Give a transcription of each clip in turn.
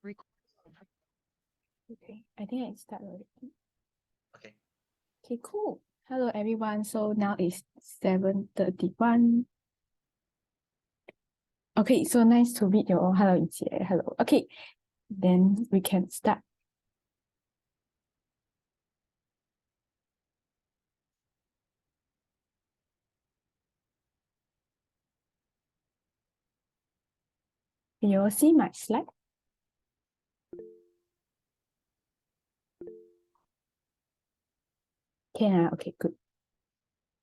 Okay, I think I start already. Okay. Okay, cool. Hello everyone. So now it's 7:31. Okay, so nice to meet you all. Hello, Yijie. Hello. Okay, then we can start. Can you all see my slide? Okay, good.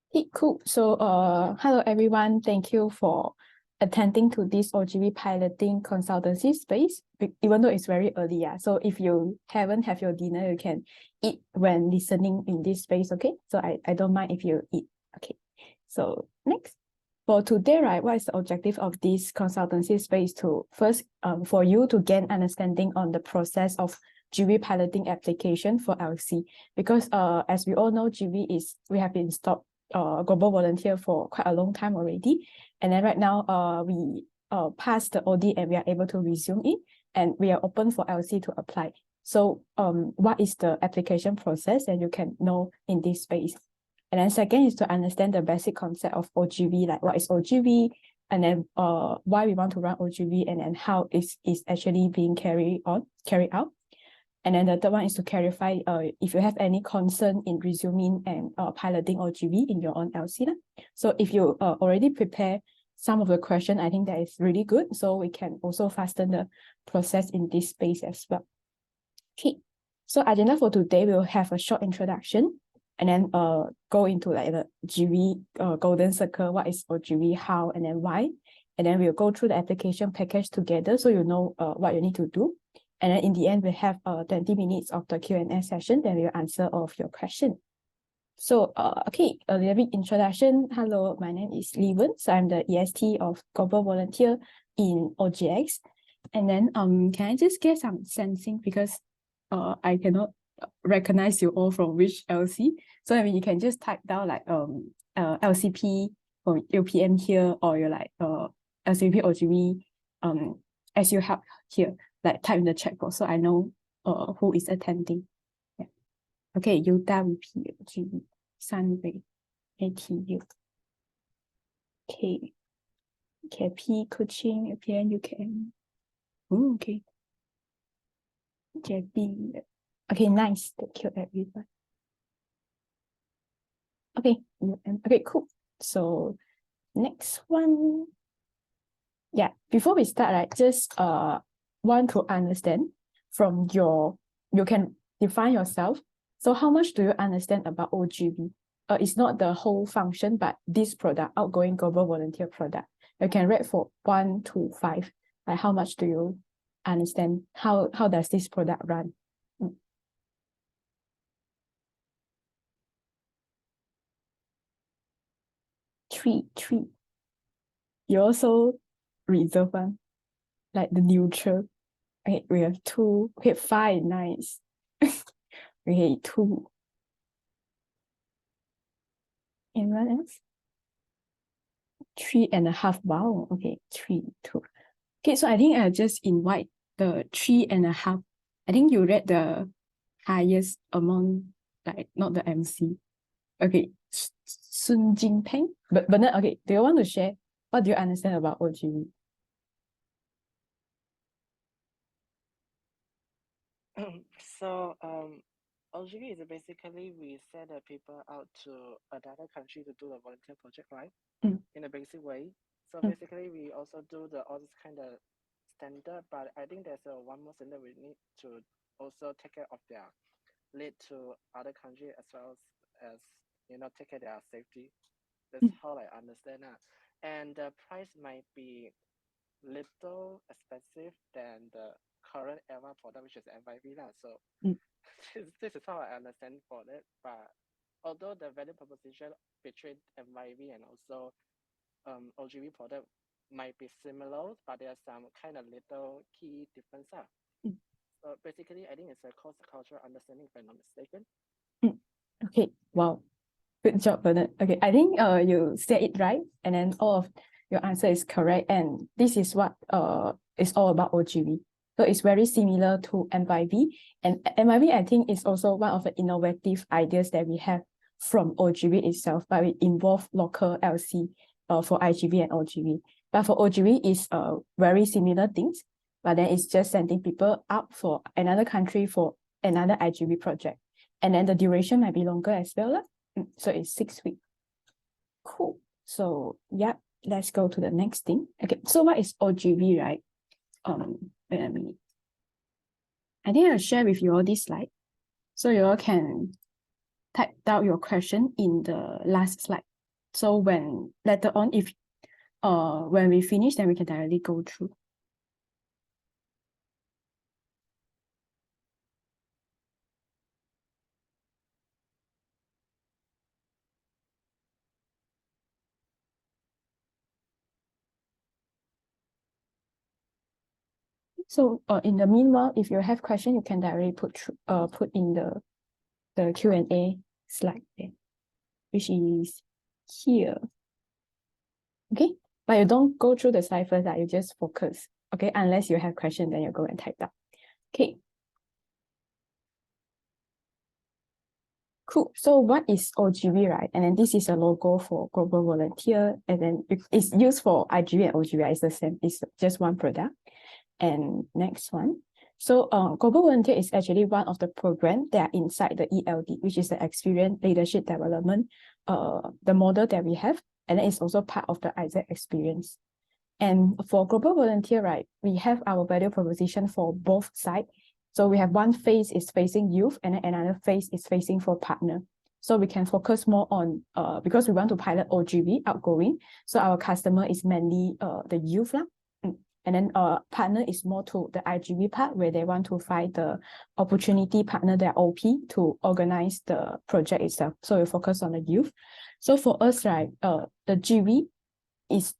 Okay, cool. So hello everyone. Thank you for attending to this oGV piloting consultancy space, even though it's very early. Yeah. So if you haven't have your dinner, you can eat when listening in this space, okay? So I don't mind if you eat. Okay. So next. For today, right, what is the objective of this consultancy space to first for you to gain understanding on the process of GV piloting application for LC, because as we all know, GV we have been stopped global volunteer for quite a long time already, and then right now we passed the audit and we are able to resume it, and we are open for LC to apply. So what is the application process that you can know in this space? And then second is to understand the basic concept of oGV, like what is oGV, and then why we want to run oGV, and then how is actually being carried out. And then the third one is to clarify if you have any concern in resuming and piloting oGV in your own LC. So if you already prepare some of the question, I think that is really good. So we can also fasten the process in this space as well. Okay, so agenda for today, we'll have a short introduction, and then go into like the GV golden circle, what is oGV, how, and then why. And then we'll go through the application package together so you know what you need to do. And then in the end, we have 20 minutes of the Q&A session that will answer all of your questions. So, okay, a little bit introduction. Hello, my name is Li Wen. So I'm the EST of Global Volunteer in OGX. And then can I just get some sensing, because I cannot recognize you all from which LC. So I mean, you can just type down like LCP or UPM here, or you're like LCP OGV as you have here, like type in the chat box so I know who is attending. Yeah. Okay, Yuta VP OGV Sunway ATU. Okay. KP coaching UPN UKM. Oh, okay. JB. Okay, nice. Thank you, everyone. Okay, okay, cool. So next one. Yeah, before we start, right, just want to understand from you can define yourself. So how much do you understand about oGV? It's not the whole function, but this product, outgoing global volunteer product. You can rate for 1 to 5. Like how much do you understand? How does this product run? 3. You also reserve one, like the neutral. Okay, we have 2. Okay, 5. Nice. Okay, 2. Anyone else? 3.5. Wow. Okay, 3, 2. Okay, so I think I just invite the 3.5. I think you read the highest among, like, not the MC. Okay, Sun Jingpeng. But then, okay, do you want to share what do you understand about oGV? So oGV is basically we send the people out to another country to do a volunteer project, right? In a basic way. So basically we also do all this kind of standard, but I think there's one more thing that we need to also take care of their lead to other countries as well as take care of their safety. That's how I understand that. And the price might be little expensive than the current era product, which is MYV. So this is how I understand for it. But although the value proposition between MYV and also oGV product might be similar, but there's some kind of little key difference. So basically, I think it's a cultural understanding, if I'm not mistaken. Okay, wow. Good job, Bernard. Okay, I think you said it right, and then all of your answer is correct, and this is what is all about oGV. So it's very similar to MYV. And MYV, I think, is also one of the innovative ideas that we have from oGV itself, but it involve local LC for IGV and oGV. But for oGV, it's very similar things, but then it's just sending people out for another country for another IGV project. And then the duration might be longer as well. So it's 6 weeks. Cool. So yeah, let's go to the next thing. Okay, so what is oGV, right? Wait a minute. I think I'll share with you all this slide. So you all can type down your question in the last slide. So when later on, if when we finish, then we can directly go through. So in the meanwhile, if you have question, you can directly put in the Q&A slide there, which is here. Okay, but you don't go through the slide first, you just focus. Okay, unless you have question, then you go and type that. Okay. Cool. So what is oGV, right? And then this is a logo for Global Volunteer, and then it's used for IGV and oGV. It's the same. It's just one product. And next one. So Global Volunteer is actually one of the programs that are inside the ELD, which is the Experience Leadership Development, the model that we have, and it's also part of the Isaac experience. And for Global Volunteer, right, we have our value proposition for both sides. So we have one phase is facing youth, and then another phase is facing for partner. So we can focus more on, because we want to pilot oGV outgoing. So our customer is mainly the youth. And then partner is more to the IGV part, where they want to find the opportunity partner, their OP, to organize the project itself. So we focus on the youth. So for us, right, the GV is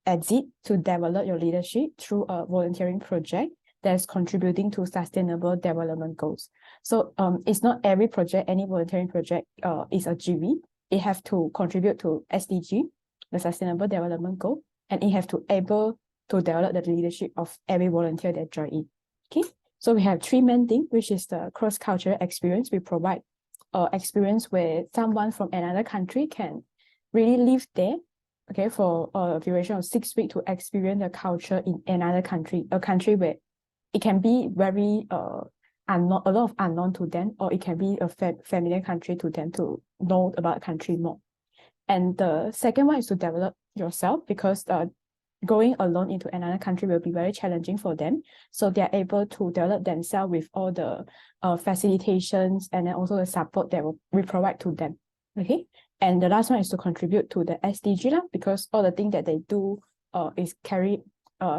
exit to develop your leadership through a volunteering project that's contributing to sustainable development goals. So it's not every project, any volunteering project is a GV. It have to contribute to SDG, the Sustainable Development Goal, and it have to able to develop the leadership of every volunteer that join in. Okay, so we have three main things, which is the cross-cultural experience. We provide experience where someone from another country can really live there, okay, for a duration of 6 weeks to experience the culture in another country, a country where it can be very unknown, a lot of unknown to them, or it can be a familiar country to them to know about the country more. And the second one is to develop yourself, because going alone into another country will be very challenging for them. So they are able to develop themselves with all the facilitations and then also the support that we provide to them. Okay. And the last one is to contribute to the SDG, because all the things that they do is carry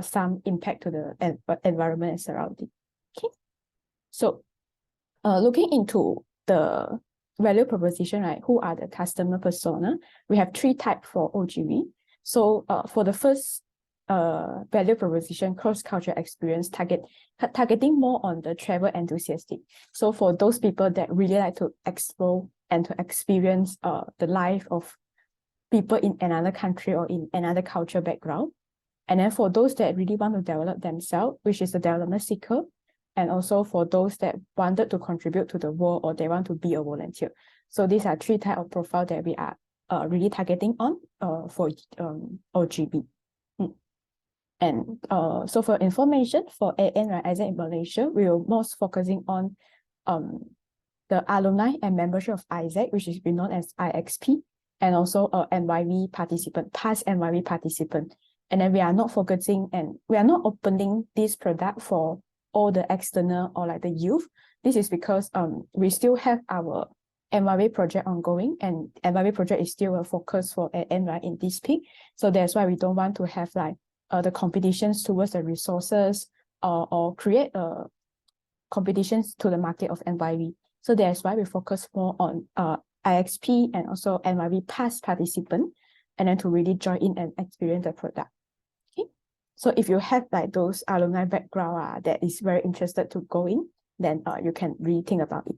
some impact to the environment and surrounding. Okay. So looking into the value proposition, right? Who are the customer persona? We have 3 types for oGV. So for the first value proposition, cross-cultural experience, targeting more on the travel enthusiastic. So for those people that really like to explore and to experience the life of people in another country or in another culture background. And then for those that really want to develop themselves, which is the development seeker, and also for those that wanted to contribute to the world or they want to be a volunteer. So these are 3 types of profile that we are really targeting on for oGV. And so for information for AN, right, Isaac in Malaysia, we will most focusing on the alumni and membership of Isaac, which is known as IXP, and also NYV participant, past NYV participant. And then we are not focusing and we are not opening this product for all the external or like the youth. This is because we still have our NYV project ongoing, and NYV project is still a focus for AN, right, in this peak. So that's why we don't want to have like the competitions towards the resources or create competitions to the market of NYV. So that's why we focus more on IXP and also NYV past participant, and then to really join in and experience the product. Okay, so if you have like those alumni background that is very interested to go in, then you can really think about it.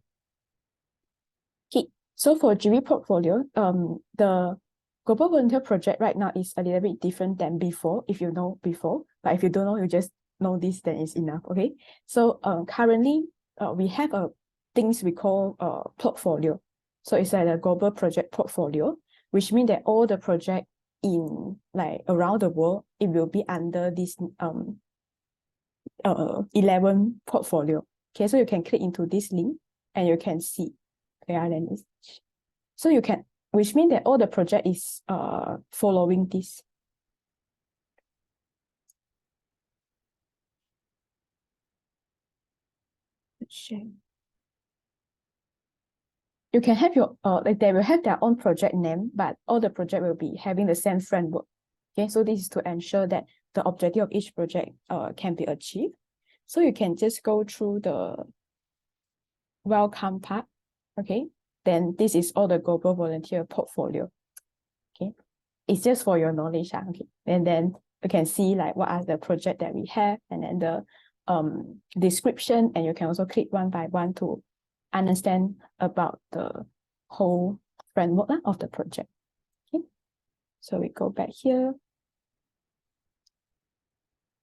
Okay, so for GV portfolio, the Global Volunteer project right now is a little bit different than before, if you know before, but if you don't know, you just know this, then it's enough. Okay. So currently we have things we call portfolio. So it's like a global project portfolio, which means that all the project in like around the world, it will be under this 11 portfolio. Okay, so you can click into this link and you can see. Okay, so you can, which means that all the project is following this. Share. You can have your like they will have their own project name, but all the project will be having the same framework. Okay, so this is to ensure that the objective of each project can be achieved. So you can just go through the welcome part. Okay, then this is all the global volunteer portfolio. Okay, it's just for your knowledge. Okay, and then you can see like what are the project that we have, and then the description, and you can also click one by one to understand about the whole framework of the project. Okay, so we go back here.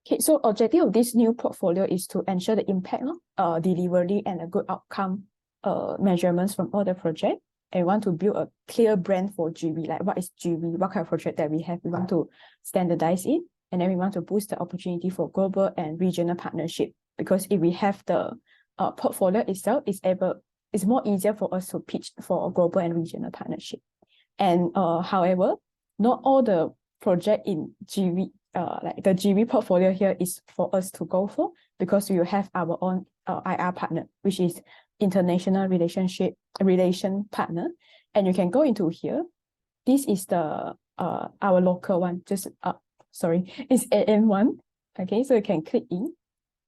Okay, so objective of this new portfolio is to ensure the impact, delivery, and a good outcome measurements from all the project. And we want to build a clear brand for GV, like what is GV, what kind of project that we have, we want to standardize it, and then we want to boost the opportunity for global and regional partnership. Because if we have the portfolio itself, it's more easier for us to pitch for a global and regional partnership. And however, not all the project in GV, like the GV portfolio here is for us to go for, because we will have our own IR partner, which is international relation partner. And you can go into here. This is the our local one, just sorry, it's AM1. Okay, so you can click in,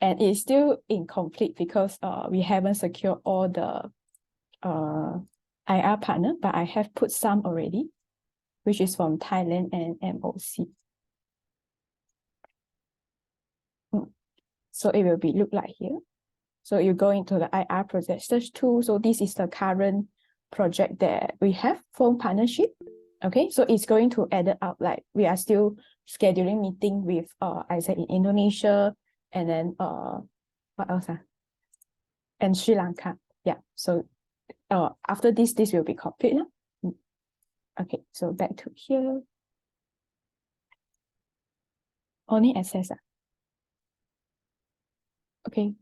and it's still incomplete because we haven't secured all the IR partner, but I have put some already, which is from Thailand and MOC. So it will be look like here. So you go into the IR project search tool. So this is the current project that we have for partnership. Okay, so it's going to add up, like we are still scheduling meeting with I said in Indonesia, and then what else? And Sri Lanka. Yeah. So after this will be complete. Okay, so back to here. Only access. Okay.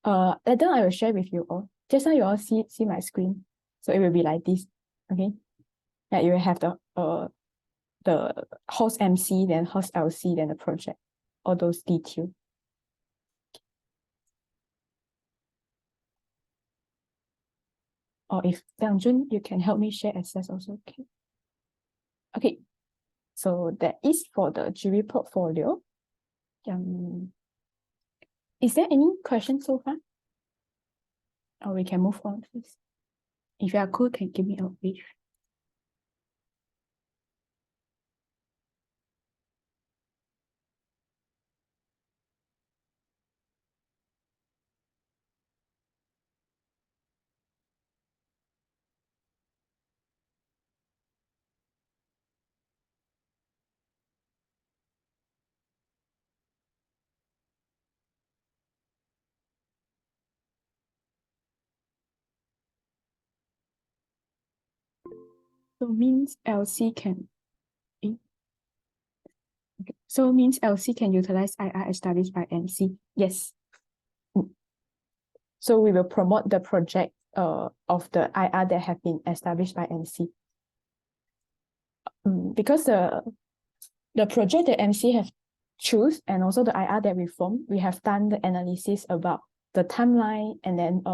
Later I will share with you all. Just now you all see my screen. So it will be like this. Okay. Yeah, you will have the host MC, then host LC, then the project. All those details. Or if Dangjun, you can help me share access also. Okay. Okay. So that is for the GV portfolio. Is there any questions so far? Or we can move on first. If you are cool, can give me a wave. So means LC can. Okay. So means LC can utilize IR established by MC. Yes. So we will promote the project of the IR that have been established by MC. Because the project that MC have choose, and also the IR that we form, we have done the analysis about the timeline, and then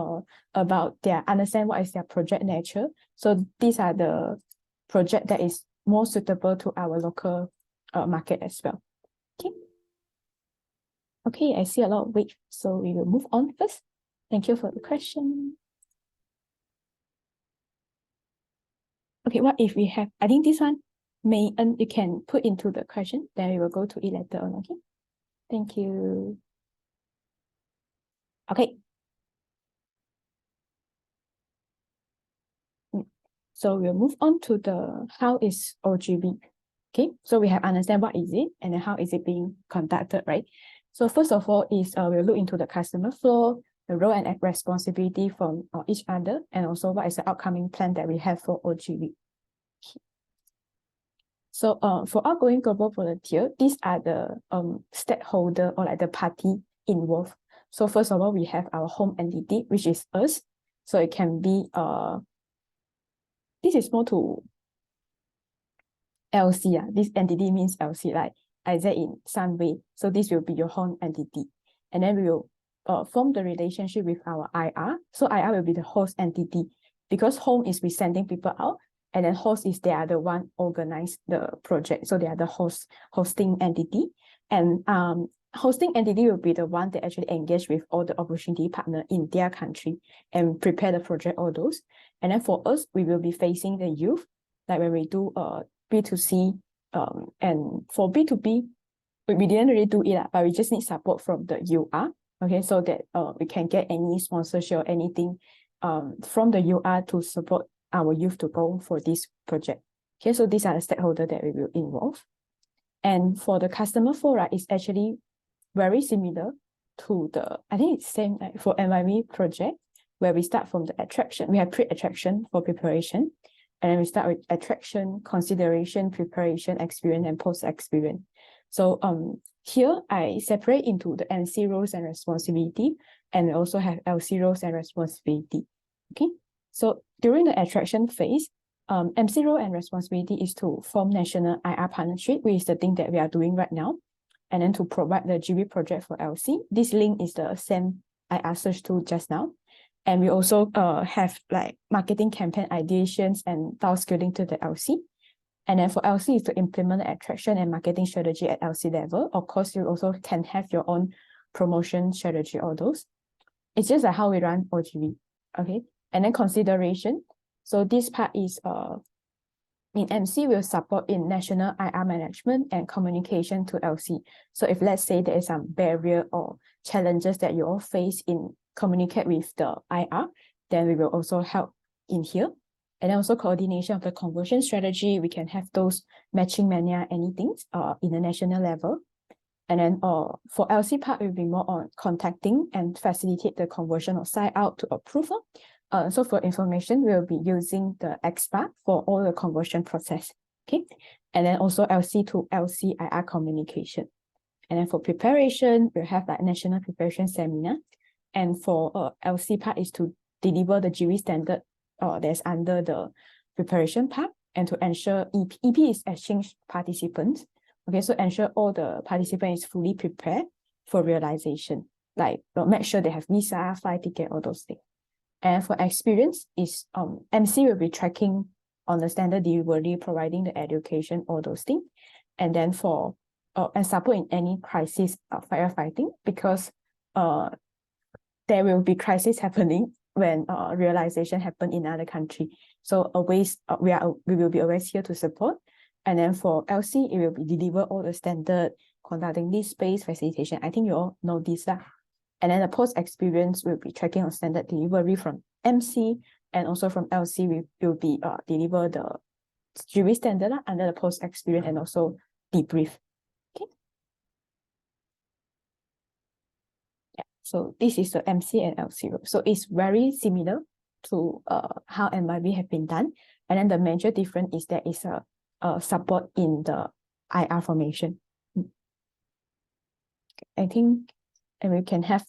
about understand what is their project nature. So these are the project that is more suitable to our local market as well. Okay. Okay, I see a lot of wait, so we will move on first. Thank you for the question. Okay, what if we have, I think this one, and you can put into the question, then we will go to it later on, okay? Thank you. Okay. So we'll move on to the how is oGV. Okay, so we have understand what is it and then how is it being conducted, right? So first of all is we'll look into the customer flow, the role and responsibility from each other, and also what is the upcoming plan that we have for oGV. So for outgoing global volunteer, these are the stakeholder or like the party involved. So first of all, we have our home entity, which is us. So it can be this is more to LC. This entity means LC, like either in some way. So this will be your home entity. And then we will form the relationship with our IR. So IR will be the host entity, because home is we sending people out, and then host is they are the one organize the project. So they are the hosting entity. And hosting entity will be the one that actually engage with all the opportunity partner in their country and prepare the project, all those. And then for us, we will be facing the youth, like when we do B2C, and for B2B, we didn't really do it, but we just need support from the UR, okay, so that we can get any sponsorship or anything from the UR to support our youth to go for this project. Okay, so these are the stakeholders that we will involve. And for the customer flow, right, it's actually very similar to the, I think it's same like for MIV project, where we start from the attraction. We have pre-attraction for preparation, and then we start with attraction, consideration, preparation, experience, and post-experience. So here I separate into the MC roles and responsibility, and we also have LC roles and responsibility. Okay, so during the attraction phase, MC role and responsibility is to form national IR partnership, which is the thing that we are doing right now, and then to provide the GV project for LC. This link is the same IR search tool just now. And we also have like marketing campaign ideations and down scaling to the LC. And then for LC is to implement the attraction and marketing strategy at LC level. Of course, you also can have your own promotion strategy, all those. It's just like how we run oGV, okay? And then consideration. So this part is in MC, we'll support in national IR management and communication to LC. So if let's say there is some barrier or challenges that you all face in communicate with the IR, then we will also help in here. And then also coordination of the conversion strategy. We can have those matching mania, anything in the national level. And then for LC part, it will be more on contacting and facilitate the conversion of site out to approval. So for information, we'll be using the XPAR for all the conversion process. Okay. And then also LC to LC IR communication. And then for preparation, we'll have like national preparation seminar. And for LC part is to deliver the GV standard that's under the preparation part, and to ensure EP is exchange participants. Okay, so ensure all the participants is fully prepared for realization. Like make sure they have visa, flight ticket, all those things. And for experience is MC will be tracking on the standard delivery, providing the education, all those things. And then for and support in any crisis firefighting, because there will be crisis happening when realization happen in another country. So always we will be always here to support. And then for LC, it will be deliver all the standard, conducting this space facilitation. I think you all know this. And then the post experience will be tracking on standard delivery from MC, and also from LC, we will be deliver the GV standard under the post experience and also debrief. Okay. Yeah. So this is the MC and LC role. So it's very similar to how MIB have been done. And then the major difference is there is a support in the IR formation. I think, and we can have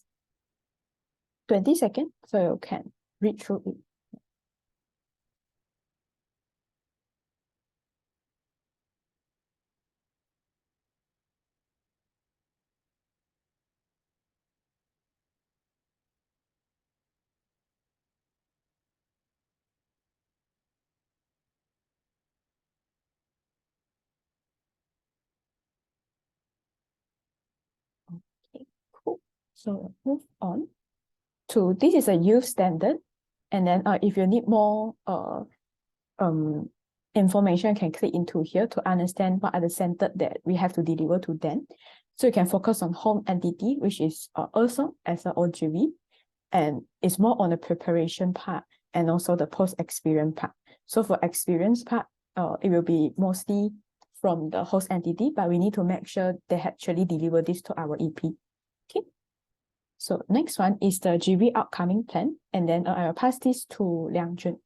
20 seconds so you can read through it. Okay, cool. So move on to, this is a youth standard. And then if you need more information, you can click into here to understand what are the standards that we have to deliver to them. So you can focus on home entity, which is also as an oGV, and it's more on the preparation part and also the post-experience part. So for experience part, it will be mostly from the host entity, but we need to make sure they actually deliver this to our EP. So next one is the GB upcoming plan, and then I will pass this to Liang Jun.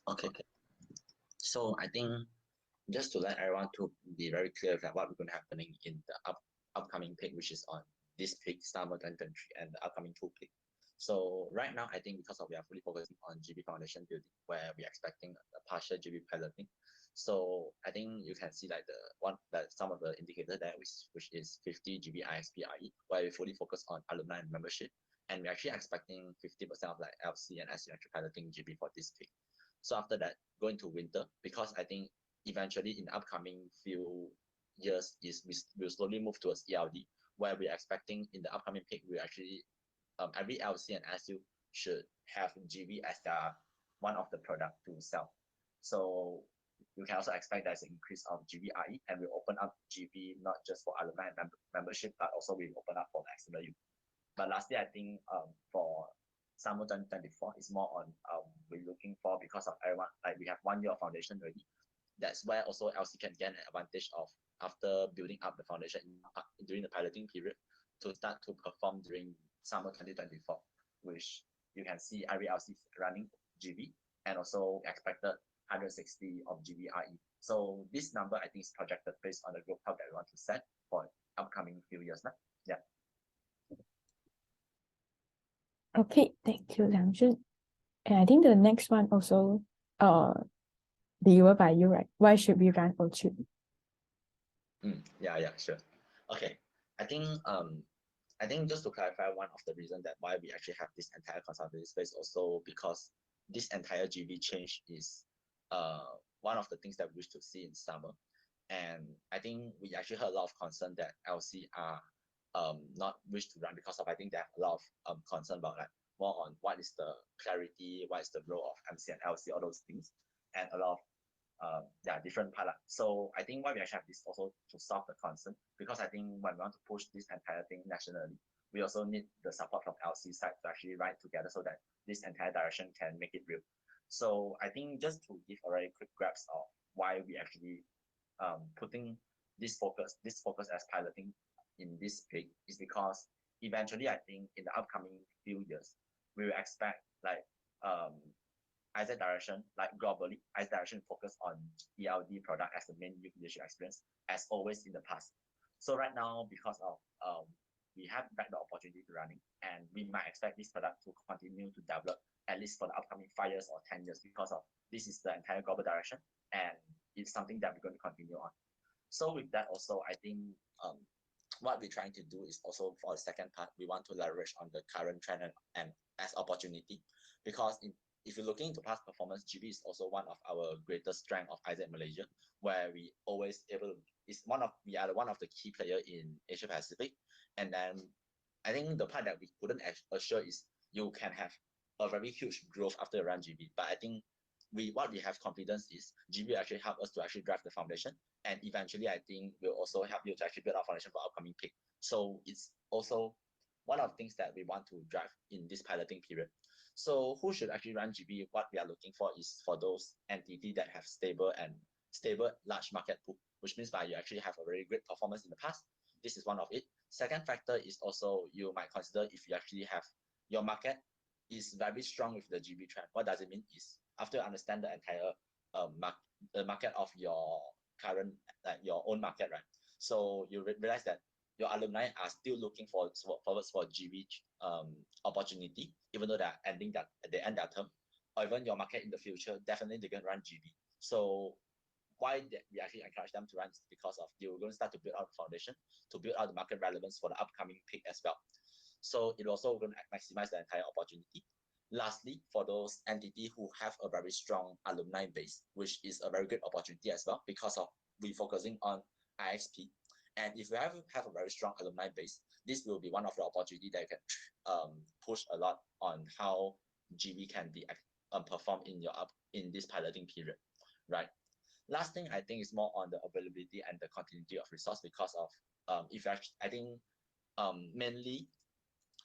Okay. So I think just to let everyone to be very clear about what we're going to happening in the upcoming peak, which is on this peak, summer 2023, and the upcoming two peak. So right now, I think because we are fully focusing on GB foundation building, where we're expecting a partial GB piloting. So I think you can see like some of the indicator there, which is 50 GB ISPIE, where we fully focus on alumni membership, and we're actually expecting 50% of like LC and SC actually piloting GB for this peak. So after that, go into winter, because I think eventually in the upcoming few years we'll slowly move towards ELD, where we're expecting in the upcoming peak we actually every LC and SU should have GB as one of the product to sell. So you can also expect there's an increase of GBIE, and we open up GB not just for alumni membership, but also we open up for the external youth. But lastly, I think for summer 2024 is more on we're looking for, because of everyone, like we have 1 year of foundation already. That's where also LC can gain an advantage of after building up the foundation during the piloting period to start to perform during summer 2024, which you can see every LC running GB and also expected 160 of GBIE. So this number I think is projected based on the growth curve that we want to set for upcoming few years now. Yeah. Okay, thank you, Liang Jun. And I think the next one also delivered by you, right? Why should we run oGV? Yeah, sure. Okay. I think just to clarify, one of the reasons that why we actually have this entire consultancy space also because this entire GB change is one of the things that we wish to see in summer. And I think we actually heard a lot of concern that LC are not wish to run because of, I think they have a lot of concern about like more on what is the clarity, what is the role of MC and LC, all those things, and a lot of different part. So I think why we actually have this also to solve the concern, because I think when we want to push this entire thing nationally, we also need the support from LC side to actually ride together so that this entire direction can make it real. So I think just to give a very quick grasp of why we actually putting this focus as piloting in this peak is because eventually I think in the upcoming few years we will expect like ISAC direction, like globally, ISAC direction focus on ELD product as the main youth leadership experience as always in the past. So right now, because of we have back the opportunity to running, and we might expect this product to continue to develop at least for the upcoming 5 years or 10 years, because of this is the entire global direction, and it's something that we're going to continue on. So with that also, I think what we're trying to do is also for the second part, we want to leverage on the current trend and as opportunity, because if you're looking into past performance, GB is also one of our greatest strength of ISAC Malaysia, where we always able we are one of the key player in Asia Pacific. And then I think the part that we couldn't assure is you can have a very huge growth after you run GB. But I think what we have confidence is GB actually help us to actually drive the foundation, and eventually I think will also help you to actually build our foundation for upcoming peak. So it's also one of the things that we want to drive in this piloting period. So who should actually run GB? What we are looking for is for those entities that have stable large market pool, which means that you actually have a very great performance in the past. This is one of it. Second factor is also you might consider if you actually have your market is very strong with the GB trend. What does it mean is after you understand the entire the market of your current your own market, right? So you realize that your alumni are still looking forward for GB opportunity, even though they end their term, or even your market in the future, definitely they're going to run GB. So why we actually encourage them to run is because of you're going to start to build out the foundation, to build out the market relevance for the upcoming peak as well. So it also going to maximize the entire opportunity. Lastly, for those entities who have a very strong alumni base, which is a very good opportunity as well, because of we focusing on IXP. And if you have a very strong alumni base, this will be one of the opportunities that can push a lot on how GB can be performed in this piloting period, right? Last thing I think is more on the availability and the continuity of resource, because of I think mainly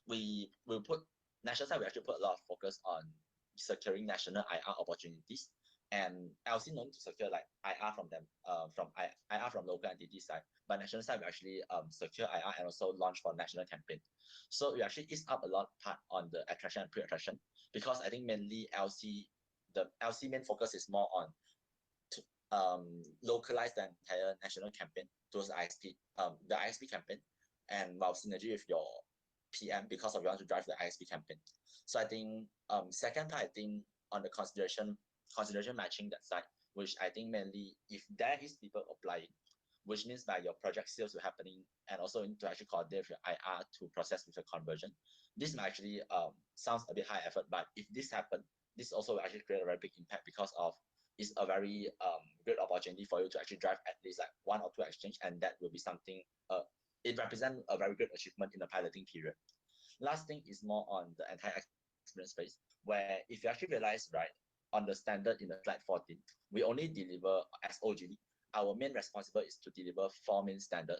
we will put national side, we actually put a lot of focus on securing national IR opportunities. And LC no need to secure like IR from them, IR from local entity side, but national side we actually secure IR and also launch for national campaign. So we actually ease up a lot part on the attraction and pre-attraction, because I think mainly the LC main focus is more on to localize the entire national campaign towards the ISP campaign, and while synergy with your PM because of you want to drive the ISP campaign. So I think second part, I think on the consideration matching that side, which I think mainly if there is people applying, which means by your project sales will happening, and also you need to actually coordinate with your IR to process with the conversion. This might actually sounds a bit high effort, but if this happens, this also will actually create a very big impact, because of it's a very great opportunity for you to actually drive at least like 1 or 2 exchange, and that will be something it represents a very good achievement in the piloting period. Last thing is more on the entire experience space, where if you actually realize, right, on the standard in the slide 14, we only deliver as oGV. Our main responsible is to deliver 4 main standard.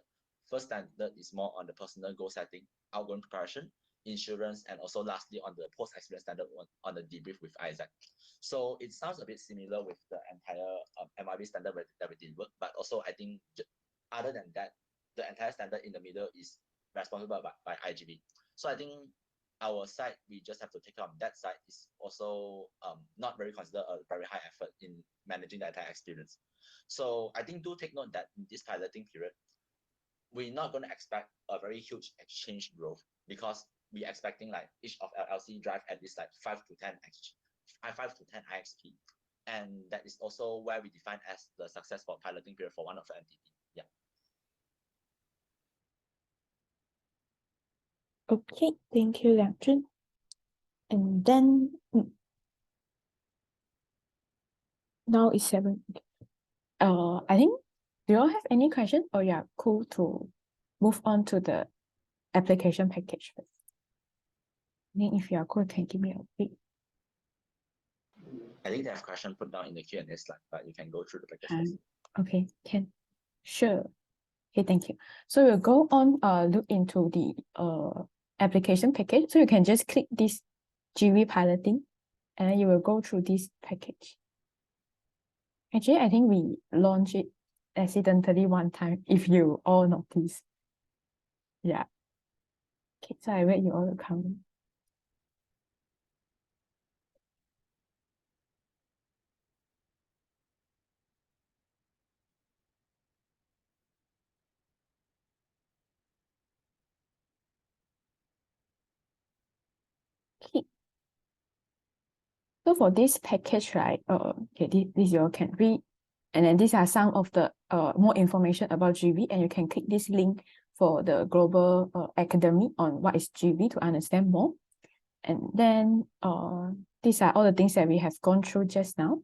First standard is more on the personal goal setting, outgoing preparation, insurance, and also lastly on the post-experience standard one on the debrief with Isaac. So it sounds a bit similar with the entire MRB standard that we delivered, but also I think other than that, the entire standard in the middle is responsible by IGV. So I think our side, we just have to take on that side is also not very considered a very high effort in managing the entire experience. So I think do take note that in this piloting period, we're not going to expect a very huge exchange growth, because we're expecting like each of LLC drive at least like 5 to 10 IXP. And that is also where we define as the success for piloting period for one of the entity. Yeah. Okay, thank you, Liang Jun. And then now it's 7. I think, do you all have any question, or yeah, cool to move on to the application package first? I think if you are cool, can give me a bit. I think they have question put down in the Q&A slide, but you can go through the package. Okay, can. Sure. Okay, thank you. So we'll go on look into the application package. So you can just click this GV piloting, and then you will go through this package. Actually, I think we launched it accidentally one time, if you all notice. Yeah. Okay, so I wait you all to come. Okay. So for this package, right, okay, this you all can read. And then these are some of the more information about GV, and you can click this link for the global academy on what is GV to understand more. And then these are all the things that we have gone through just now.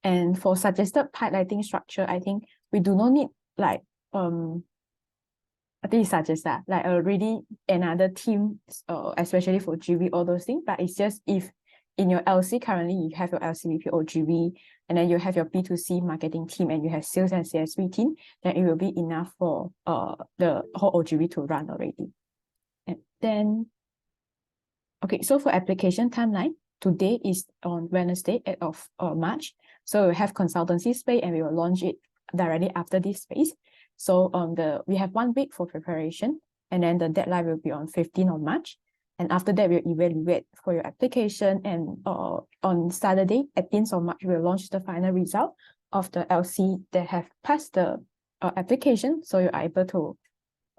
And for suggested piloting structure, I think we do not need like I think it suggests that like already another team, especially for GV, all those things. But it's just if in your LC currently you have your LCVP or GV, and then you have your B2C marketing team, and you have sales and CSV team, then it will be enough for the whole oGV to run already. And then, okay, so for application timeline, today is on Wednesday, 8th of March. So we have consultancy space, and we will launch it directly after this space. So we have 1 week for preparation, and then the deadline will be on 15th of March. And after that, we'll evaluate for your application. And on Saturday, 18th of March, we'll launch the final result of the LC that have passed the application. So you're able to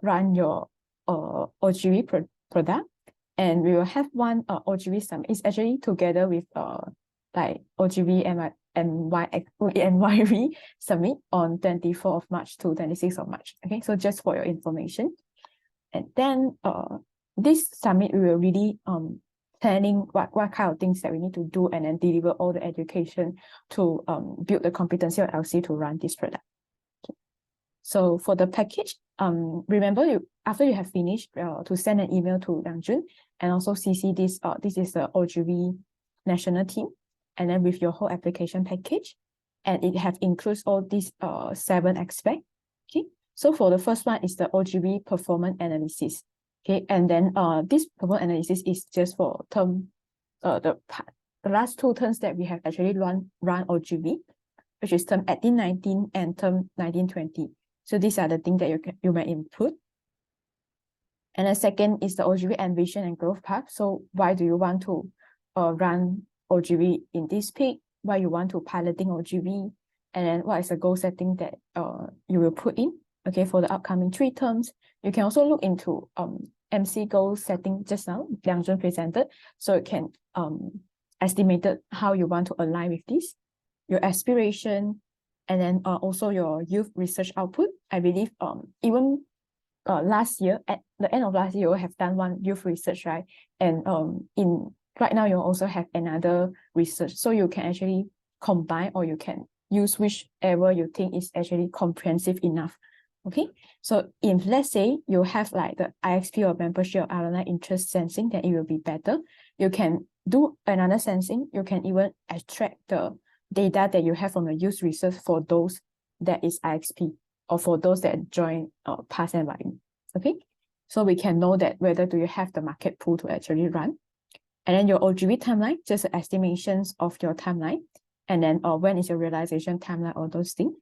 run your oGV product. And we will have one oGV summit. It's actually together with like oGV and NYV summit on 24th of March to 26th of March. Okay, so just for your information. And then this summit, we will really planning what kind of things that we need to do, and then deliver all the education to build the competency of LC to run this product. Okay. So for the package, remember after you have finished to send an email to Liang Jun, and also CC this, this is the oGV national team, and then with your whole application package, and it have includes all these 7 aspects. Okay, so for the first one is the oGV performance analysis. Okay, and then this performance analysis is just for the the last two terms that we have actually run oGV, which is term 18-19 and term 19-20. So these are the things that you may input. And the second is the oGV ambition and growth path. So why do you want to run oGV in this peak? Why you want to piloting oGV? And then what is the goal setting that you will put in, okay, for the upcoming 3 terms. You can also look into MC goal setting just now, Liang Jun presented. So you can estimate how you want to align with this, your aspiration, and then also your youth research output. I believe even last year, at the end of last year, you have done one youth research, right? And right now, you also have another research. So you can actually combine, or you can use whichever you think is actually comprehensive enough. Okay, so if let's say you have like the IXP or membership or alumni interest sensing, then it will be better. You can do another sensing. You can even extract the data that you have from the youth research for those that is IXP, or for those that join past environment. Okay, so we can know that whether do you have the market pool to actually run. And then your oGV timeline, just estimations of your timeline. And then when is your realization timeline, all those things.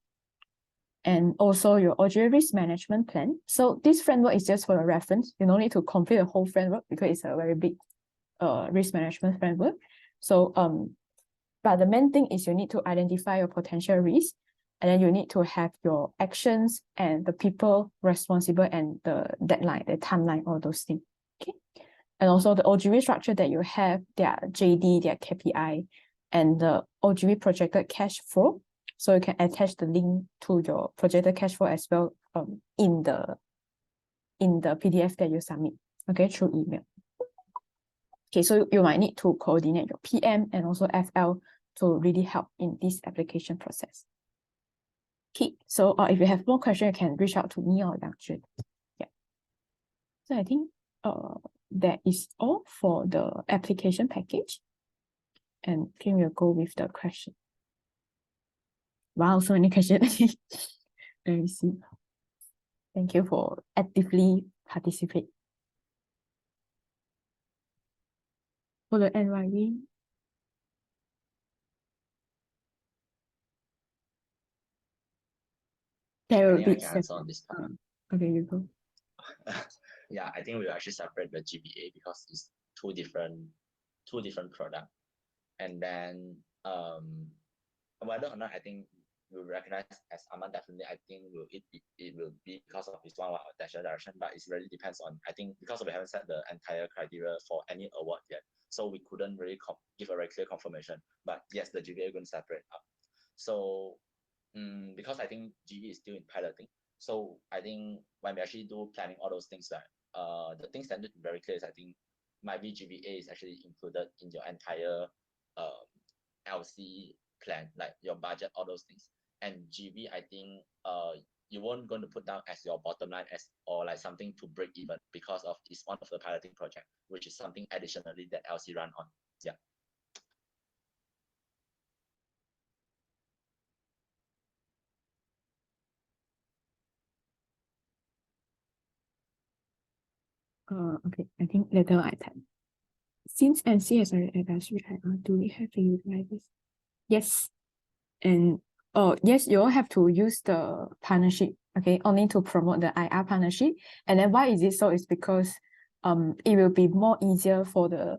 And also your oGV risk management plan. So this framework is just for a reference. You don't need to complete the whole framework because it's a very big risk management framework. So but the main thing is you need to identify your potential risk, and then you need to have your actions and the people responsible and the deadline, the timeline, all those things. Okay. And also the oGV structure that you have, their JD, their KPI, and the oGV projected cash flow. So you can attach the link to your projected cash flow as well in the PDF that you submit, okay, through email. Okay, so you might need to coordinate your PM and also FL to really help in this application process. Okay, so if you have more questions, you can reach out to me or Yang Jun. Yeah. So I think that is all for the application package. And then we'll go with the question. Wow, so many questions. Let me see. Thank you for actively participating. For the NYV, there will be answer on this part. Okay, you go. Yeah, I think we will actually separate the GBA because it's two different products. And then whether or not I think we recognize as Aman, definitely I think it will be because of his one attention direction, but it really depends on, I think, because we haven't set the entire criteria for any award yet, so we couldn't really give a very clear confirmation. But yes, the GBA is going to separate up. So because I think GE is still in piloting, so I think when we actually do planning all those things, that the things that need to be very clear is, I think might be GBA is actually included in your entire LC plan, like your budget, all those things. And GB, I think you won't going to put down as your bottom line or like something to break even, because of it's one of the piloting project, which is something additionally that LC run on. Yeah. Okay, I think later I type. Since NC has an advisory IR, do we have to utilize this? Yes. And yes, you all have to use the partnership, okay, only to promote the IR partnership. And then why is it so? It's because it will be more easier for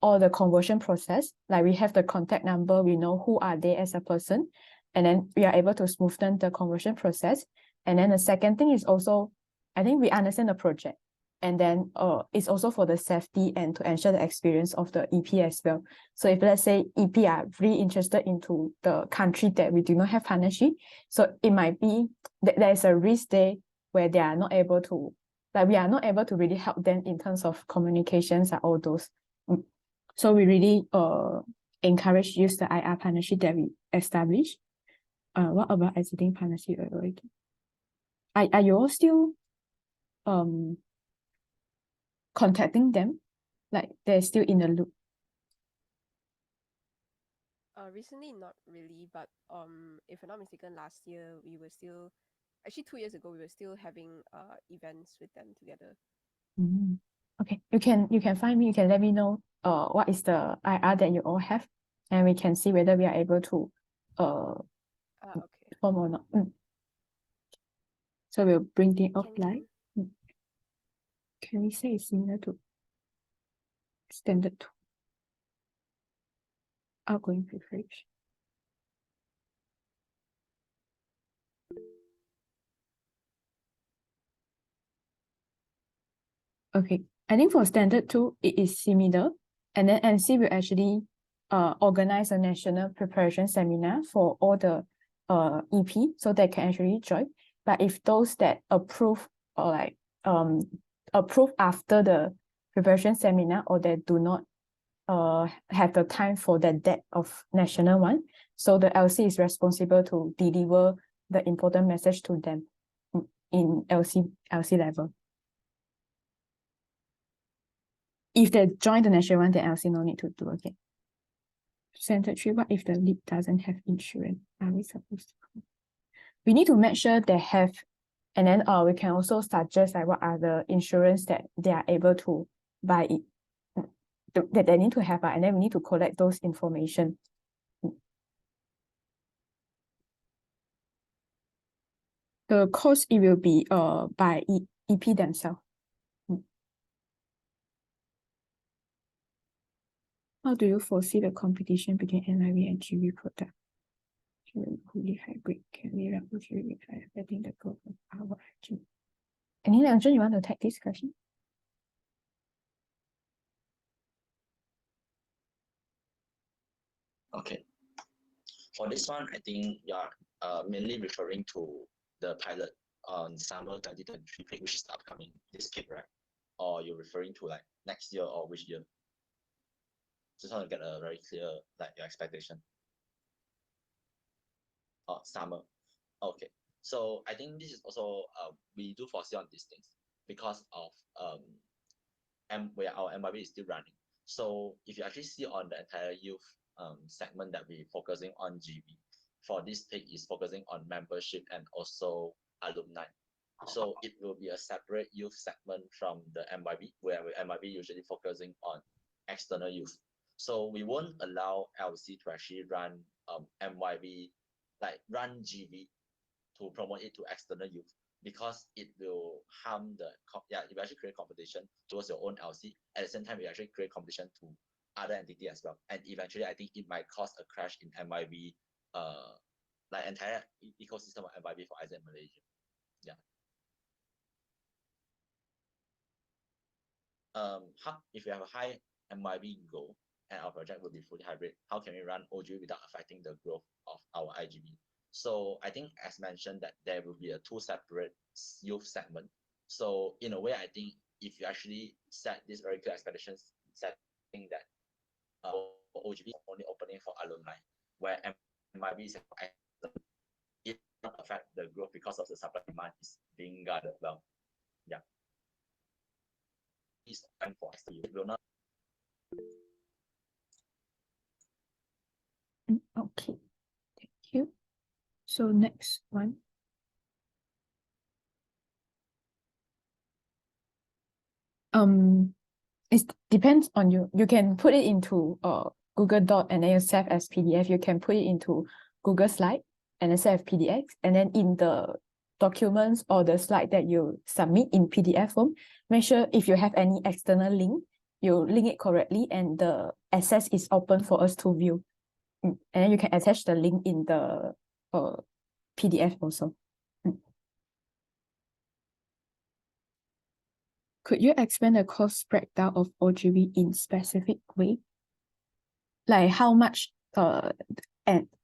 all the conversion process. Like we have the contact number, we know who are they as a person, and then we are able to smoothen the conversion process. And then the second thing is also, I think we understand the project. And then it's also for the safety and to ensure the experience of the EP as well. So if let's say EP are really interested into the country that we do not have partnership, so it might be that there's a risk there where they are not able to, like we are not able to really help them in terms of communications and all those. So we really encourage use the IR partnership that we establish. What about existing partnership already? Are you all still contacting them, like they're still in the loop? Recently not really, but if I'm not mistaken, last year we were still, actually 2 years ago we were still having events with them together. Okay, you can find me, you can let me know what is the IR that you all have, and we can see whether we are able to Okay. form or not. So we'll bring it Can, offline. Can we say it's similar to standard 2? Outgoing preparation. Okay, I think for standard 2, it is similar. And then MC will actually organize a national preparation seminar for all the EP, so they can actually join. But if those that approve or like approve after the preparation seminar, or they do not have the time for the date of national one, so the LC is responsible to deliver the important message to them in LC level. If they join the national one, then LC no need to do again. Standard 3, what if the lead doesn't have insurance? Are we supposed to? We need to make sure they have, and then we can also suggest like what are the insurance that they are able to buy it, that they need to have, and then we need to collect those information. The cost, it will be by EP themselves. How do you foresee the competition between NIV and GV product? Fully hybrid, can we run OGV without affecting the growth of our GV? Any Liang-Zhen, you want to take this question? Okay. For this one, I think you are mainly referring to the pilot on summer 2023 peak, which is upcoming, this peak, right? Or you're referring to like next year or which year? Just want to get a very clear, like your expectation. Oh, summer. Okay. So I think this is also, we do foresee on these things because of where our MYB is still running. So if you actually see on the entire youth segment that we're focusing on GV, for this peak is focusing on membership and also alumni. So it will be a separate youth segment from the MYB, where MYB usually focusing on external youth. So we won't allow LC to actually run MYB, like run GV to promote it to external youth, because it will harm the, it will actually create competition towards your own LC. At the same time, it actually create competition to other entity as well. And eventually, I think it might cause a crash in MYB, like entire ecosystem of MYB for ASEAN Malaysia. Yeah. If you have a high MYB goal and our project will be fully hybrid, how can we run oGV without affecting the growth of our IGV? So I think, as mentioned, that there will be a 2 separate youth segment. So in a way, I think if you actually set these very clear expectations, setting that oGV is only opening for alumni, where MYB is it will not affect the growth because of the supply demand is being guarded well. Yeah. It's open for it will not. Okay, thank you. So next one. It depends on you. You can put it into Google Doc and then you save as PDF. You can put it into Google Slide and then save PDF. And then in the documents or the slide that you submit in PDF form, make sure if you have any external link, you link it correctly and the access is open for us to view. And then you can attach the link in the PDF also. Could you explain the cost breakdown of oGV in specific way? Like how much an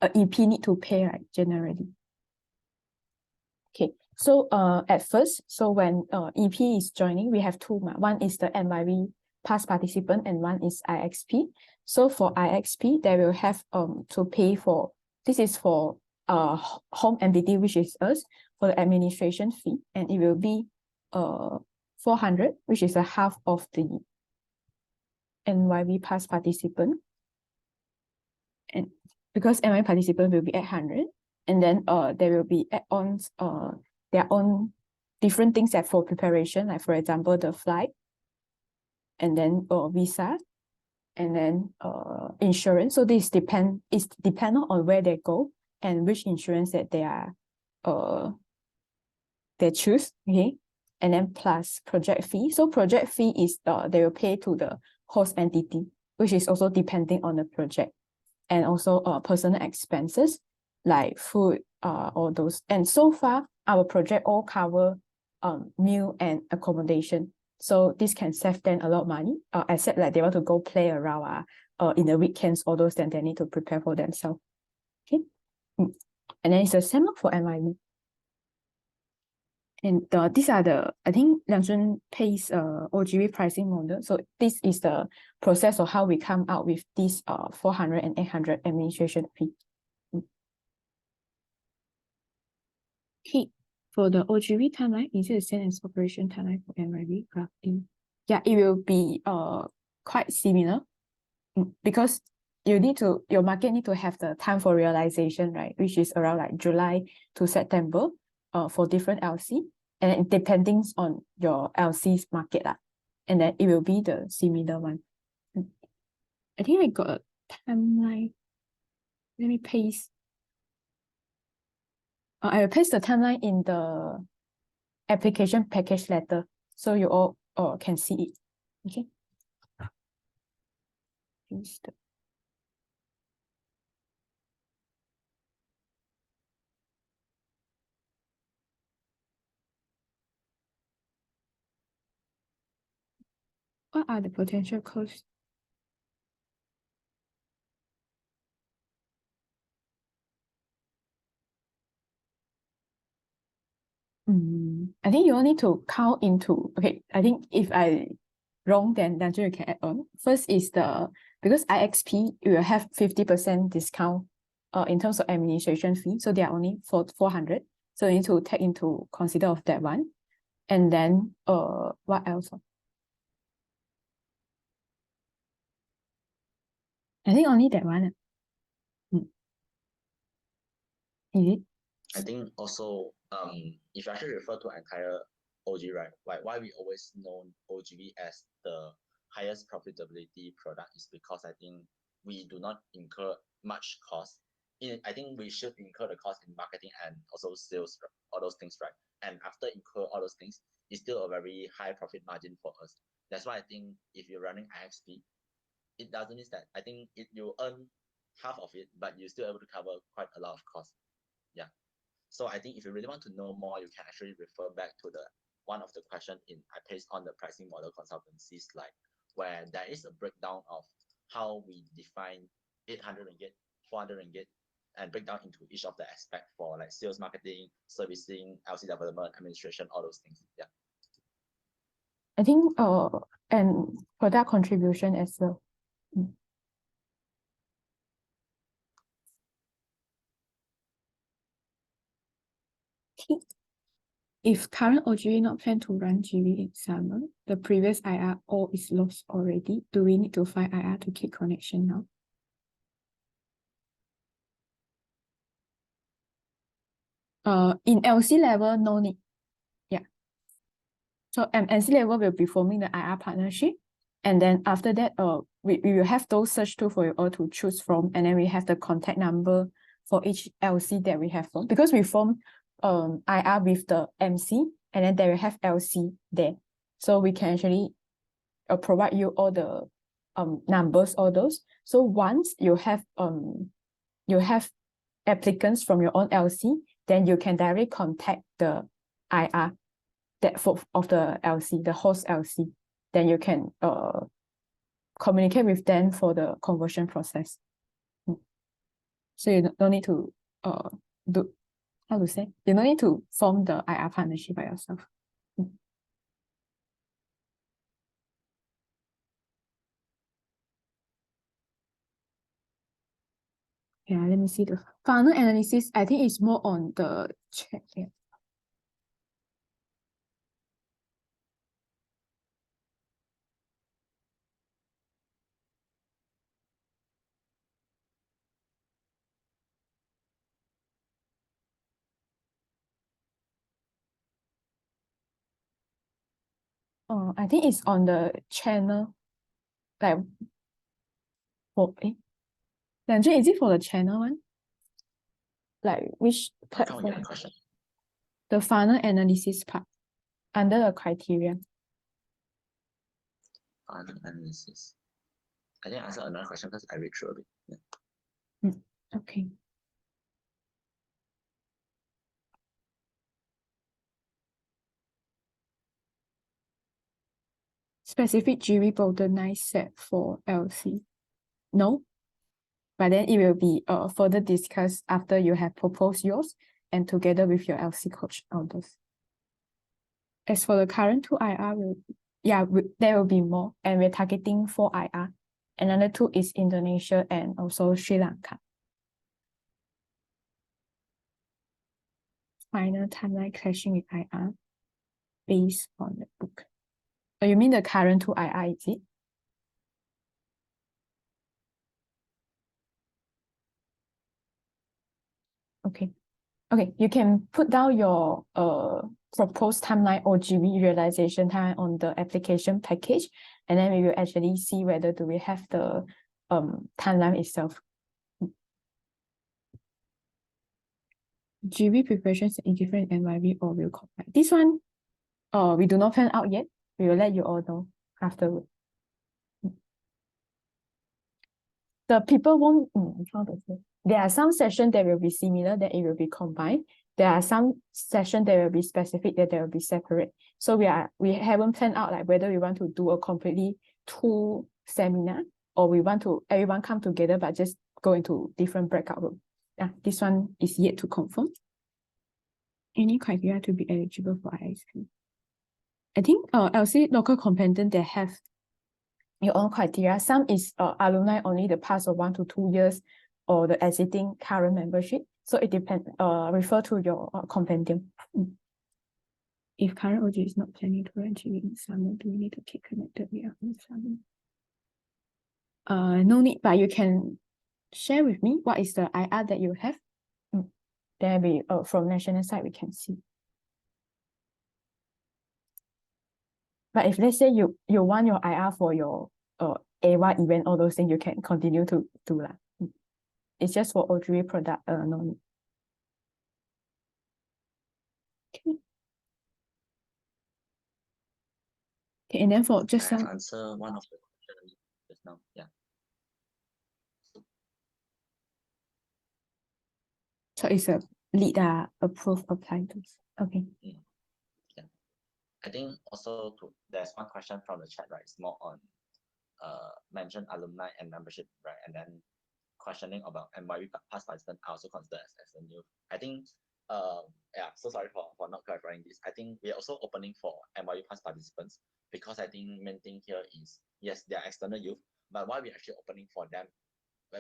EP need to pay, right, generally? Okay, so at first, so when EP is joining, we have 2. One is the MYB past participant and one is IXP. So for IXP, they will have to pay for, this is for home entity, which is us, for the administration fee, and it will be 400, which is a half of the NYB past participant. And because NYB participant will be 800, and then there will be add-ons, their own different things that for preparation, like for example, the flight, and then visa, and then insurance. So this is dependent on where they go and which insurance that they choose. Okay. And then plus project fee. So project fee is they will pay to the host entity, which is also depending on the project, and also personal expenses like food, all those. And so far, our project all cover meal and accommodation. So this can save them a lot of money, except like they want to go play around in the weekends, all those, then they need to prepare for themselves. Okay. And then it's the same for NYB. And these are the, I think Liang pays oGV pricing model. So this is the process of how we come out with this 400 and 800 administration fee. Okay, for the oGV timeline, is it the same as operation timeline for NYB? Yeah, it will be quite similar because your market need to have the time for realization, right? Which is around like July to September for different LC. And it depending on your LC's market. And then it will be the similar one. I think I got a timeline. Let me paste. I will paste the timeline in the application package letter so you all can see it. Okay. Paste. What are the potential costs? I think you all need to count into, okay, I think if I wrong, then you can add on. First is because IXP, you will have 50% discount in terms of administration fee. So they are only for 400. So you need to take into consider of that one. And then what else? I think only that one. Is it? I think also if you actually refer to entire OG, right? Why we always known oGV as the highest profitability product is because I think we do not incur much cost. I think we should incur the cost in marketing and also sales, all those things, right? And after incur all those things, it's still a very high profit margin for us. That's why I think if you're running IXP, it doesn't mean that I think you earn half of it, but you're still able to cover quite a lot of costs. Yeah. So I think if you really want to know more, you can actually refer back to the one of the question I paste on the pricing model consultancy slide, where there is a breakdown of how we define 800 ringgit, 400 ringgit, and break down into each of the aspect for like sales, marketing, servicing, LC development, administration, all those things. Yeah. I think and product contribution as well. If current oGV not plan to run GV in summer, the previous IR all is lost already. Do we need to find IR to keep connection now? In LC level, no need. Yeah. So LC level will be forming the IR partnership. And then after that, we will have those search tools for you all to choose from. And then we have the contact number for each LC that we have formed. Because we form IR with the MC, and then they will have LC there. So we can actually provide you all the numbers, all those. So once you have applicants from your own LC, then you can directly contact the IR of the LC, the host LC. Then you can communicate with them for the conversion process. So you don't need to you don't need to form the IR partnership by yourself. Yeah, let me see the funnel analysis. I think it's more on the check. Yeah. I think it's on the channel, like Nanjun, is it for the channel one? Like which I can't get platform? the question. The funnel analysis part under the criteria. Funnel analysis. I didn't answer another question because I read through a bit. Yeah. Okay. Specific GV bottleneck set for LC. No, but then it will be further discussed after you have proposed yours and together with your LC coach on those. As for the current 2 IR, there will be more, and we're targeting 4 IR. Another 2 is Indonesia and also Sri Lanka. Final timeline clashing with IR based on the book. Oh, you mean the current 2 IR, is it? Okay. Okay, you can put down your proposed timeline or GV realization time on the application package, and then we will actually see whether do we have the timeline itself. GV preparations in different environment or will combine. This one, we do not plan out yet. We will let you all know afterward. The people won't, how to say? There are some sessions that will be similar, that it will be combined. There are some sessions that will be specific, that they will be separate. So we haven't planned out like whether we want to do a completely 2 seminar or we want to everyone come together but just go into different breakout rooms. Yeah, this one is yet to confirm. Any criteria to be eligible for ISP? I think LC local component, they have your own criteria. Some is alumni only the past of 1 to 2 years or the existing current membership. So it depends, refer to your compendium. If current OG is not planning to run GV in summer, do we need to keep connected with in summer? No need, but you can share with me what is the IR that you have. Then we from national side we can see. But if let's say you want your IR for your AWA event, all those things, you can continue to do that. It's just for oGV product, no need. Okay. Okay, and then for just I have answer one of the questions just now. Yeah. So it's a lead approve apply to. Okay. Yeah. I think also there's one question from the chat, right? It's more on mention alumni and membership, right? And then questioning about MYB past participant are also considered as a new. I think yeah, so sorry for not clarifying this. I think we're also opening for MYB past participants because I think main thing here is yes, they are external youth, but why we're actually opening for them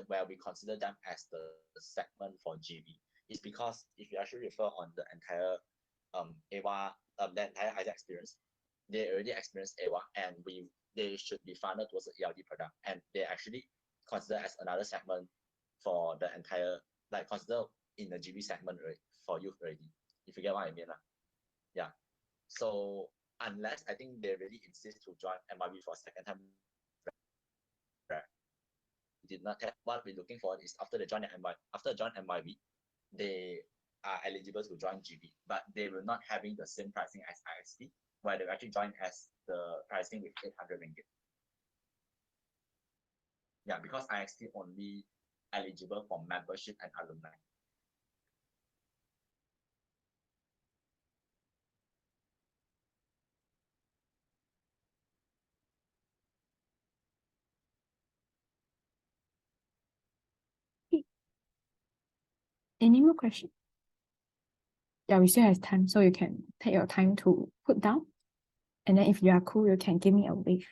where we consider them as the segment for GV is because if you actually refer on the entire AWA, the entire ISA experience, they already experienced AWA and they should be funneled towards the ELD product, and they actually consider as another segment for the entire, like consider in the GV segment for youth already, if you get what I mean. Yeah. So unless I think they really insist to join MYB for a second time, did not have what we're looking for is after they join MYB, they are eligible to join GV, but they will not having the same pricing as ISP, where they actually join as the pricing with 800 ringgit. Yeah, because ISP only eligible for membership and alumni. Any more questions? Yeah, we still have time, so you can take your time to put down. And then if you are cool, you can give me a wave.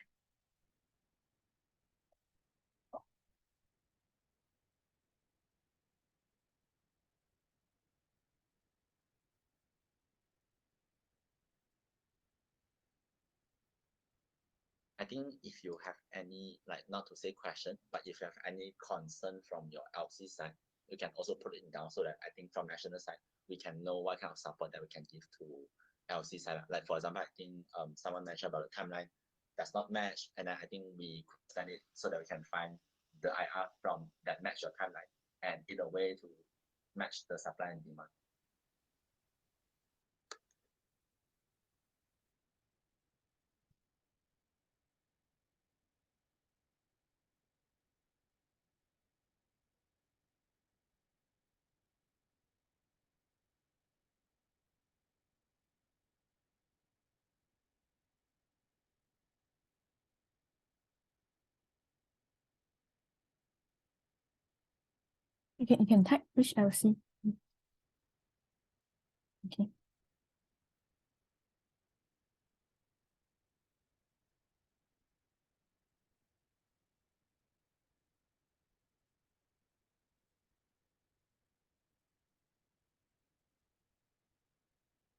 I think if you have any, like not to say question, but if you have any concern from your LC side, you can also put it down so that I think from national side, we can know what kind of support that we can give to LC side. Like for example, I think someone mentioned about the timeline does not match, and then I think we could send it so that we can find the IR from that match your timeline, and in a way to match the supply and demand. You can type which LC. Okay.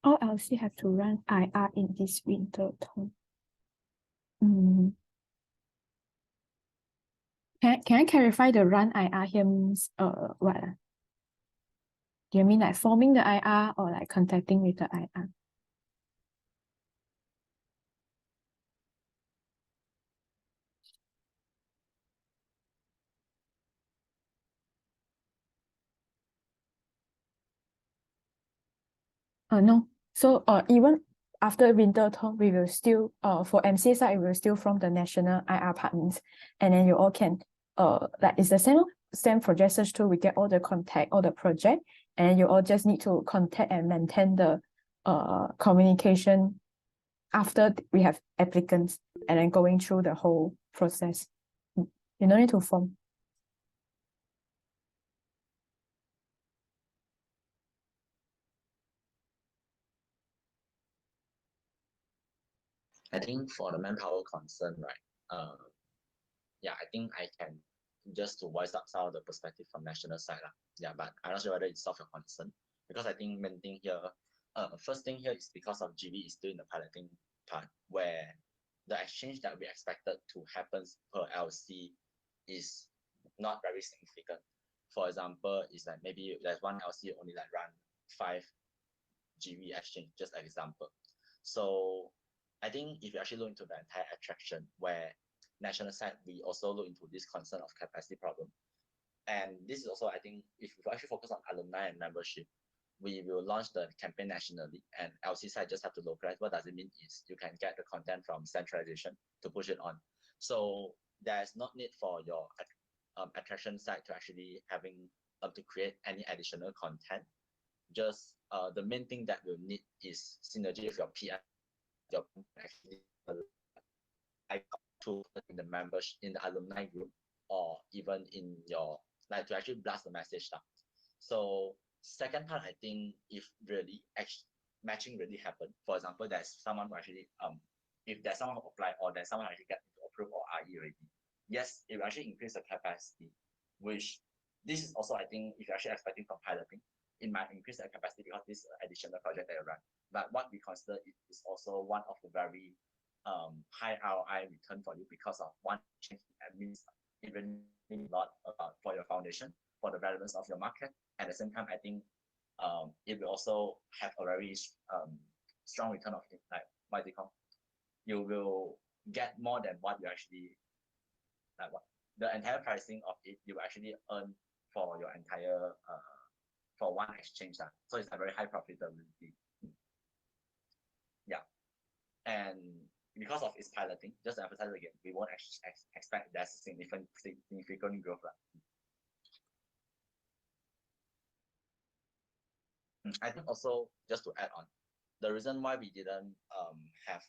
All LC have to run IR in this winter term. Can I clarify the run IR here means what? Do you mean like forming the IR or like contacting with the IR? No. So even after winter term, we will still for MC side, we will still from the national IR partners, and then you all can like it's the same project search tool. We get all the contact, all the project, and you all just need to contact and maintain the communication after we have applicants, and then going through the whole process. You don't need to form. I think for the manpower concern, right? Yeah, I think I can just to voice up some of the perspective from national side. Yeah, but I'm not sure whether it solves your concern, because I think main thing here, first thing here is because of GV is doing the piloting part, where the exchange that we expected to happen per LC is not very significant. For example, it's like maybe there's one LC only like run 5 GV exchange, just an example. So I think if you actually look into the entire attraction, where national side, we also look into this concern of capacity problem. And this is also, I think, if we actually focus on alumni and membership, we will launch the campaign nationally, and LC side just have to localize. What does it mean is you can get the content from centralization to push it on. So there's not need for your attraction side to actually having to create any additional content. Just the main thing that we'll need is synergy with your PR, your actually to in the members in the alumni group, or even in your like to actually blast the message stuff. So second part, I think if really matching really happen, for example, there's someone who actually if there's someone who apply or there's someone who actually get approved or RE already, yes, it will actually increase the capacity, which this is also, I think, if you're actually expecting from piloting, it might increase the capacity because this additional project that you run. But what we consider is also one of the very high ROI return for you, because of one change means even a lot for your foundation, for the relevance of your market. At the same time, I think it will also have a very strong return of it, like what is it called? You will get more than what you actually like what the entire pricing of it you actually earn for your entire for one exchange. So it's a very high profitability. Yeah. And because of its piloting, just to emphasize again, we won't expect there's significant growth. I think also, just to add on, the reason why we didn't have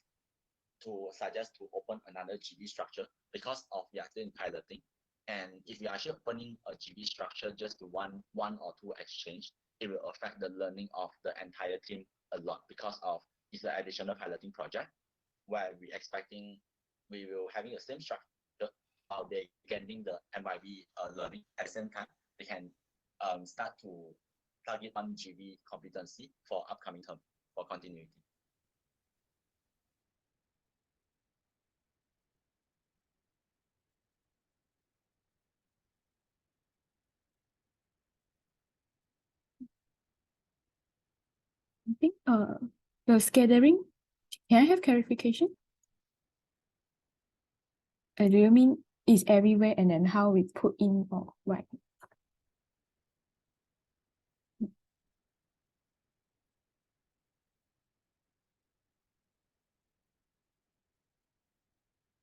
to suggest to open another GV structure, because of we are still in piloting. And if you're actually opening a GV structure just to one or two exchange, it will affect the learning of the entire team a lot, because of it's an additional piloting project where we expecting we will having the same structure while they getting the MYB learning. At the same time, they can start to target on GV competency for upcoming term for continuity. I think the scheduling, can I have clarification? Do you mean is everywhere and then how we put in or right.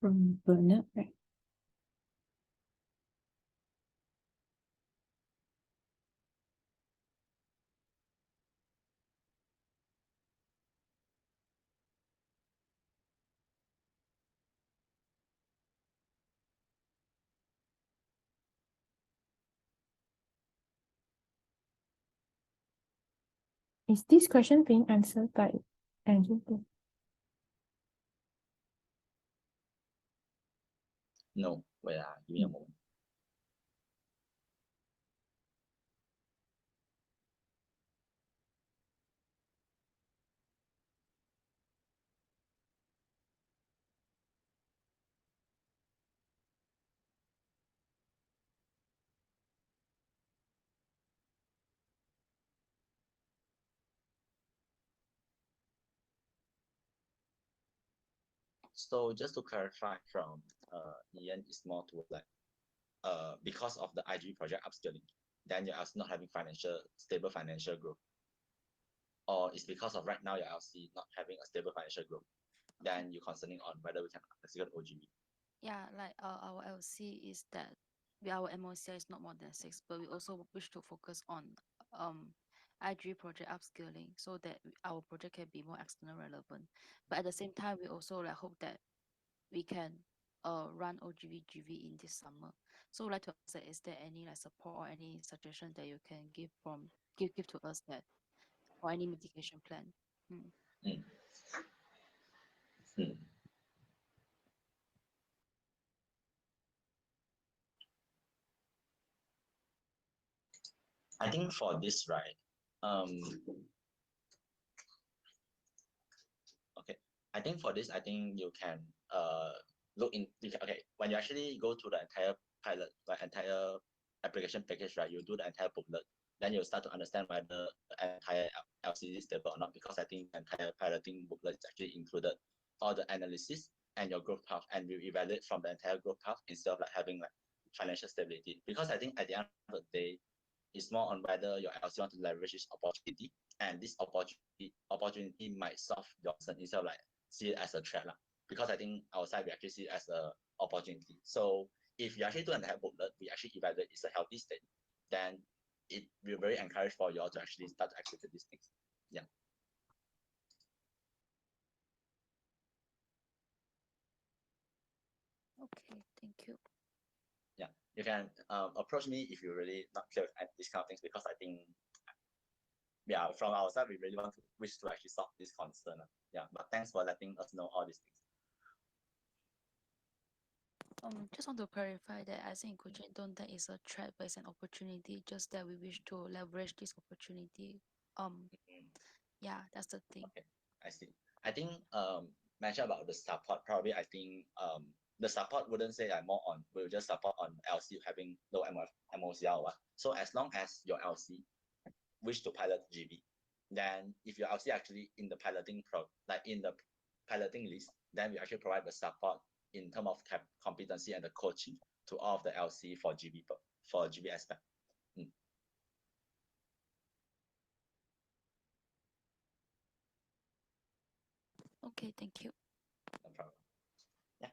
From Bernard, right? Is this question being answered by Andrew? No, wait, give me a moment. So just to clarify from Ian, is more to like because of the IG project upscaling, then you're also not having stable financial growth, or it's because of right now your LC not having a stable financial growth, then you're concerning on whether we can execute oGV. Yeah, like our LC is that our MOCI is not more than 6, but we also wish to focus on IG project upscaling so that our project can be more external relevant. But at the same time, we also like hope that we can run oGV GV in this summer. So like to ask, is there any like support or any suggestion that you can give to us that or any mitigation plan? I think for this, right, okay, I think for this, I think you can look in, okay, when you actually go to the entire pilot, like entire application package, right, you do the entire booklet, then you'll start to understand whether the entire LCD is stable or not, because I think the entire piloting booklet is actually included all the analysis and your growth path, and you evaluate from the entire growth path instead of like having like financial stability. Because I think at the end of the day, it's more on whether your LC want to leverage this opportunity, and this opportunity might solve your concern instead of like see it as a threat. Because I think outside we actually see it as an opportunity. So if you actually do an entire booklet, we actually evaluate it's a healthy state, then it will very encourage for you all to actually start to execute these things. Yeah. Okay, thank you. Yeah, you can approach me if you're really not clear with these kind of things, because I think, yeah, from our side, we really wish to actually solve this concern. Yeah, but thanks for letting us know all these things. Just want to clarify that I think don't that is a threat, but it's an opportunity. Just that we wish to leverage this opportunity. Yeah, that's the thing. Okay, I see. I think mention about the support. Probably I think the support wouldn't say like more on, we'll just support on LC having low MOCR or what. So as long as your LC wish to pilot GV, then if your LC actually in the piloting in the piloting list, then we actually provide the support in terms of competency and the coaching to all of the LC for GV aspect. Okay, thank you. No problem. Yeah.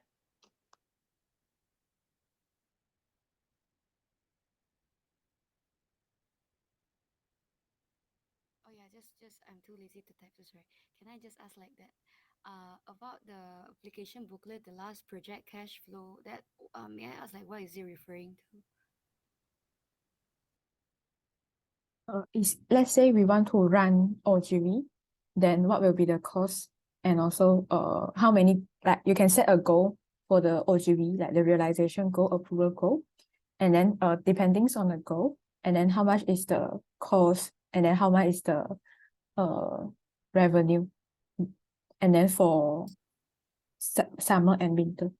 Oh yeah, just I'm too lazy to type, so sorry. Can I just ask like that? About the application booklet, the last project cash flow, that may I ask like what is it referring to? Is let's say we want to run oGV, then what will be the cost, and also how many, like you can set a goal for the oGV, like the realization goal, approval goal, and then depending on the goal, and then how much is the cost, and then how much is the revenue, and then for summer and winter.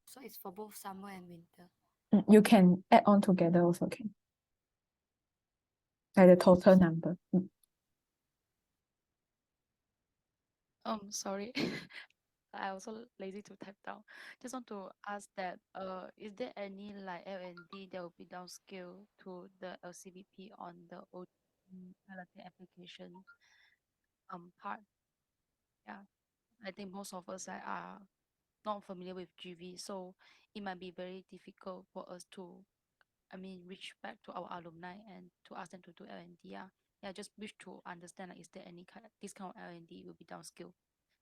So it's for both summer and winter. You can add on together also, can. Like the total number. Sorry. I also lazy to type down. Just want to ask that is there any like L&D that will be downscale to the LCBP on the piloting application part? Yeah, I think most of us are not familiar with GV, so it might be very difficult for us to, I mean, reach back to our alumni and to ask them to do L&D. Yeah, just wish to understand like is there any kind this kind of L&D will be downscale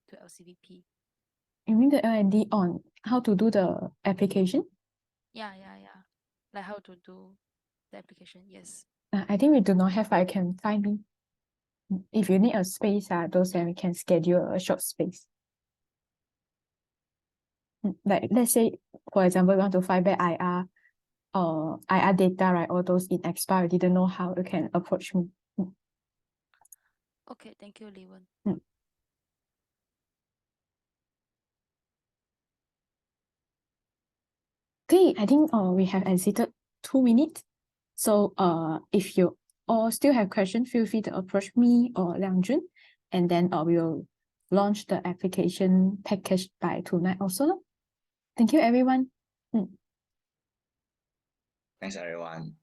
to LCVP. You mean the L&D on how to do the application? Yeah. Like how to do the application, yes. I think we do not have, but I can find me. If you need a space, those then we can schedule a short space. Like let's say, for example, we want to find back IR data, right? All those in expire, didn't know how, you can approach me. Okay, thank you, Li-Wen. Okay, I think we have exited 2 minutes. So if you all still have questions, feel free to approach me or Liang Jun, and then we will launch the application package by tonight also. Thank you, everyone. Thanks, everyone.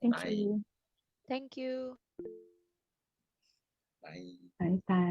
Thank Bye. you. Thank you. Bye. Bye bye.